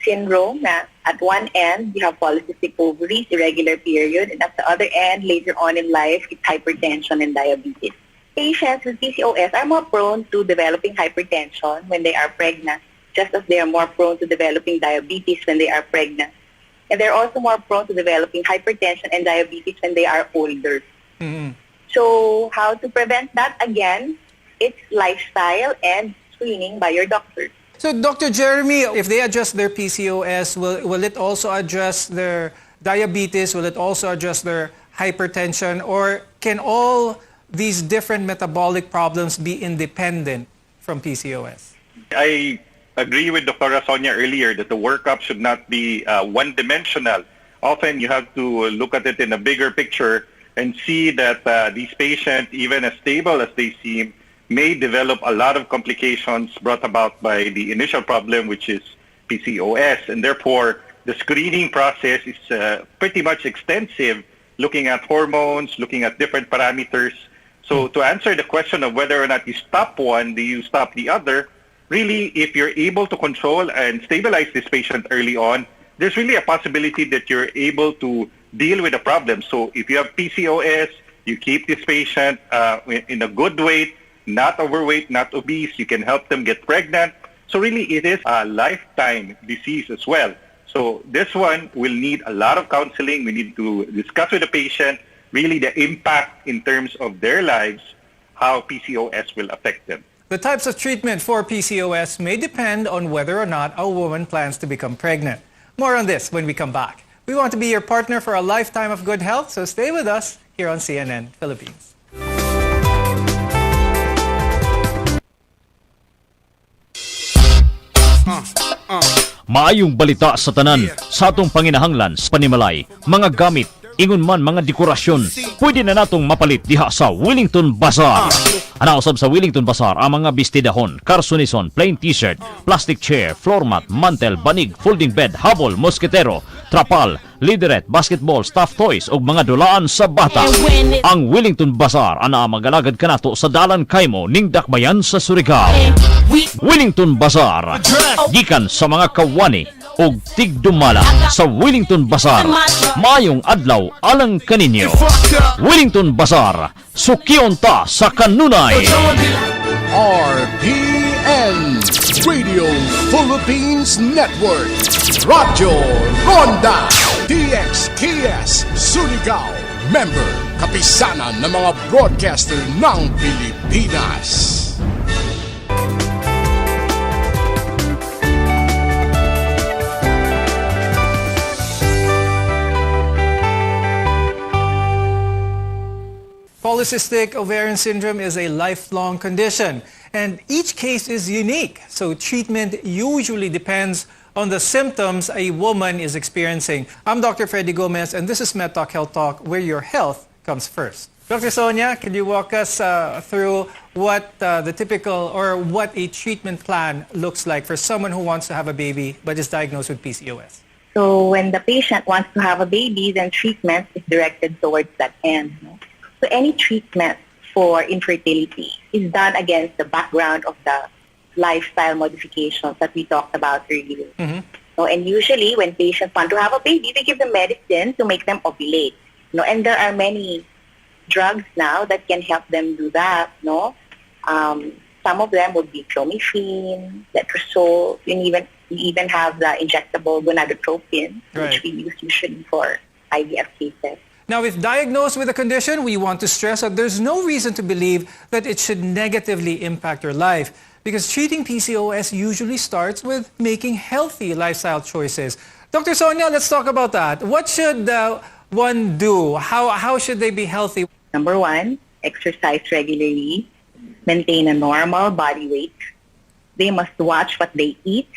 Speaker 16: syndrome na at one end you have polycystic ovaries, irregular period, and at the other end, later on in life, it's hypertension and diabetes. Patients with PCOS are more prone to developing hypertension when they are pregnant, just as they are more prone to developing diabetes when they are pregnant. And they're also more prone to developing hypertension and diabetes when they are older.
Speaker 3: Mm-hmm.
Speaker 16: So how to prevent that? Again, it's lifestyle and screening by your doctor.
Speaker 3: So, Dr. Jeremy, if they adjust their PCOS, will it also address their diabetes? Will it also address their hypertension? Or can all these different metabolic problems be independent from PCOS?
Speaker 17: I agree with Dr. Sonia earlier that the workup should not be one-dimensional. Often you have to look at it in a bigger picture and see that these patients, even as stable as they seem, may develop a lot of complications brought about by the initial problem, which is PCOS. And therefore, the screening process is pretty much extensive, looking at hormones, looking at different parameters. So to answer the question of whether or not you stop one, do you stop the other, really, if you're able to control and stabilize this patient early on, there's really a possibility that you're able to deal with the problem. So if you have PCOS, you keep this patient in a good weight, not overweight, not obese. You can help them get pregnant. So really, it is a lifetime disease as well. So this one will need a lot of counseling. We need to discuss with the patient really the impact in terms of their lives, how PCOS will affect them.
Speaker 3: The types of treatment for PCOS may depend on whether or not a woman plans to become pregnant. More on this when we come back. We want to be your partner for a lifetime of good health, so stay with us here on CNN Philippines.
Speaker 4: Maayong balita sa tanan sa atong panginahanglan sa panimalay, mga gamit, ingon man mga dekorasyon, pwede na natong mapalit diha sa Wellington Bazaar. Anausab sa Wellington Bazaar ang mga bestidahon, karsunison, plain t-shirt, plastic chair, floor mat, mantel, banig, folding bed, habol, mosketero, trapal, lideret, basketball, stuffed toys ug mga dulaan sa bata. Ang Wellington Bazaar ana magalagad kanato sa Dalan Kaimo ning Dakbayan sa Surigao. Wellington Bazaar, gikan sa mga kawani og tigdumala sa Wellington Bazaar. Mayong adlaw alang kaninyo. Wellington Bazaar, sukion ta sa kanunay.
Speaker 5: RPN Radio Philippines Network, Radyo Ronda DXKS Surigao, member kapisanan ng mga broadcaster ng Pilipinas.
Speaker 3: Polycystic ovarian syndrome is a lifelong condition, and each case is unique, so treatment usually depends on the symptoms a woman is experiencing. I'm Dr. Freddy Gomez, and this is Med Talk Health Talk, where your health comes first. Dr. Sonia, can you walk us through what the typical or what a treatment plan looks like for someone who wants to have a baby but is diagnosed with PCOS?
Speaker 16: So when the patient wants to have a baby, then treatment is directed towards that end. So any treatment for infertility is done against the background of the lifestyle modifications that we talked about earlier.
Speaker 3: Mm-hmm.
Speaker 16: So, and usually when patients want to have a baby, we give them medicine to make them ovulate. And there are many drugs now that can help them do that. Some of them would be clomiphene, letrozole, and even We even have the injectable gonadotropin,
Speaker 3: Right.
Speaker 16: which we use usually for IVF cases.
Speaker 3: Now, if diagnosed with a condition, we want to stress that there's no reason to believe that it should negatively impact your life, because treating PCOS usually starts with making healthy lifestyle choices. Dr. Sonia, let's talk about that. What should one do? How should they be healthy?
Speaker 16: Number one, exercise regularly, maintain a normal body weight. They must watch what they eat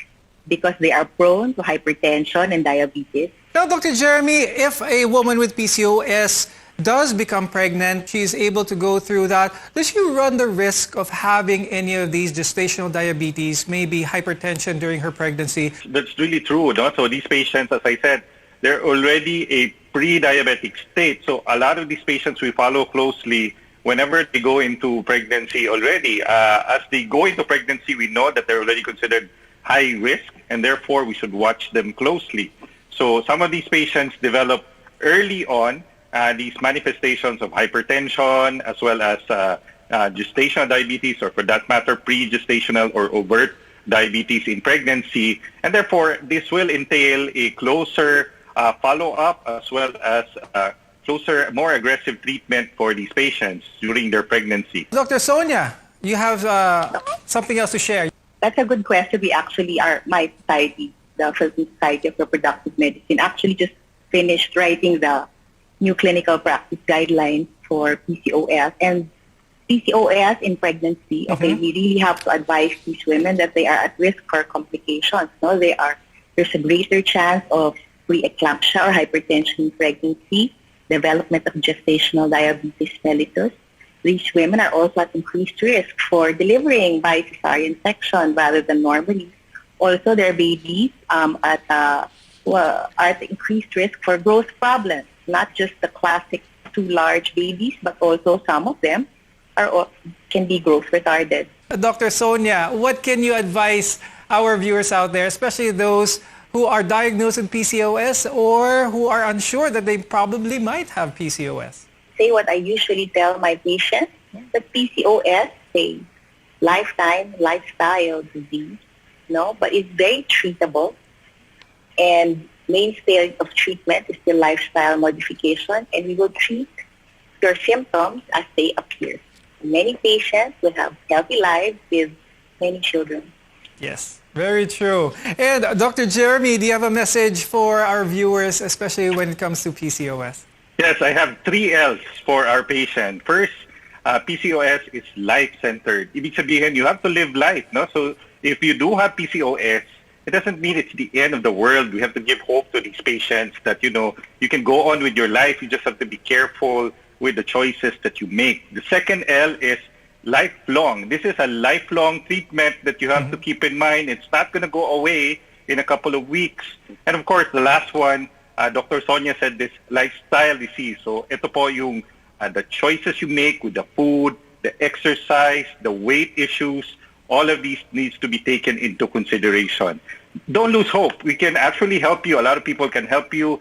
Speaker 16: because they are prone to hypertension and diabetes.
Speaker 3: Now, Dr. Jeremy, if a woman with PCOS does become pregnant, she's able to go through that, does she run the risk of having any of these gestational diabetes, maybe hypertension during her pregnancy?
Speaker 17: That's really true. No? So these patients, as I said, they're already a pre-diabetic state. So a lot of these patients we follow closely whenever they go into pregnancy already. As they go into pregnancy, we know that they're already considered high risk, and therefore we should watch them closely. So some of these patients develop early on these manifestations of hypertension as well as gestational diabetes, or for that matter, pre-gestational or overt diabetes in pregnancy. And therefore, this will entail a closer follow-up as well as closer, more aggressive treatment for these patients during their pregnancy.
Speaker 3: Dr. Sonia, you have something else to share.
Speaker 16: That's a good question. We actually are, my society, the Philippine Society of Reproductive Medicine, actually just finished writing the new clinical practice guidelines for PCOS. And PCOS in pregnancy, okay, we really have to advise these women that they are at risk for complications. No, there's a greater chance of preeclampsia or hypertension in pregnancy, development of gestational diabetes mellitus. These women are also at increased risk for delivering by cesarean section rather than normally. Also, their babies are at increased risk for growth problems, not just the classic too large babies, but also some of them can be growth retarded.
Speaker 3: Dr. Sonia, what can you advise our viewers out there, especially those who are diagnosed with PCOS or who are unsure that they probably might have PCOS?
Speaker 16: Say what I usually tell my patients, that PCOS is a lifestyle disease, but it's very treatable, and mainstay of treatment is the lifestyle modification, and we will treat your symptoms as they appear. Many patients will have healthy lives with many children.
Speaker 3: Yes, very true. And Dr. Jeremy, do you have a message for our viewers, especially when it comes to PCOS?
Speaker 17: Yes, I have 3 L's for our patient. First, PCOS is life-centered. Ibig sabihin, you have to live life. No? So if you do have PCOS, it doesn't mean it's the end of the world. We have to give hope to these patients that, you can go on with your life. You just have to be careful with the choices that you make. The second L is lifelong. This is a lifelong treatment that you have to keep in mind. It's not going to go away in a couple of weeks. And of course, the last one, Dr. Sonia said this, lifestyle disease. So ito po yung the choices you make with the food, the exercise, the weight issues, all of these needs to be taken into consideration. Don't lose hope. We can actually help you. A lot of people can help you.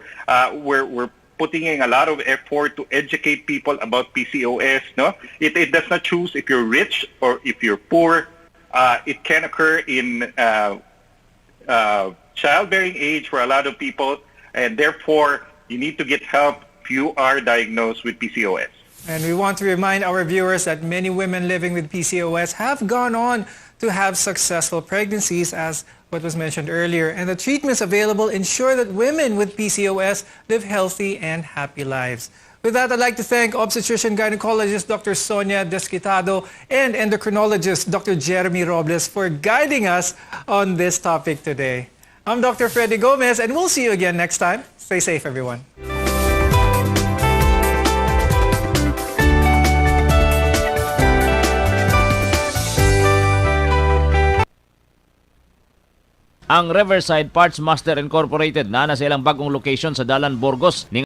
Speaker 17: We're putting in a lot of effort to educate people about PCOS. No, it does not choose if you're rich or if you're poor. It can occur in childbearing age for a lot of people, and therefore you need to get help if you are diagnosed with PCOS.
Speaker 3: And we want to remind our viewers that many women living with PCOS have gone on to have successful pregnancies, as what was mentioned earlier. And the treatments available ensure that women with PCOS live healthy and happy lives. With that, I'd like to thank obstetrician gynecologist Dr. Sonia Desquitado and endocrinologist Dr. Jeremy Robles for guiding us on this topic today. I'm Dr. Freddy Gomez, and we'll see you again next time. Stay safe, everyone.
Speaker 4: Ang Riverside Parts Master Incorporated na sa ilang bagong location sa Dalan, Burgos.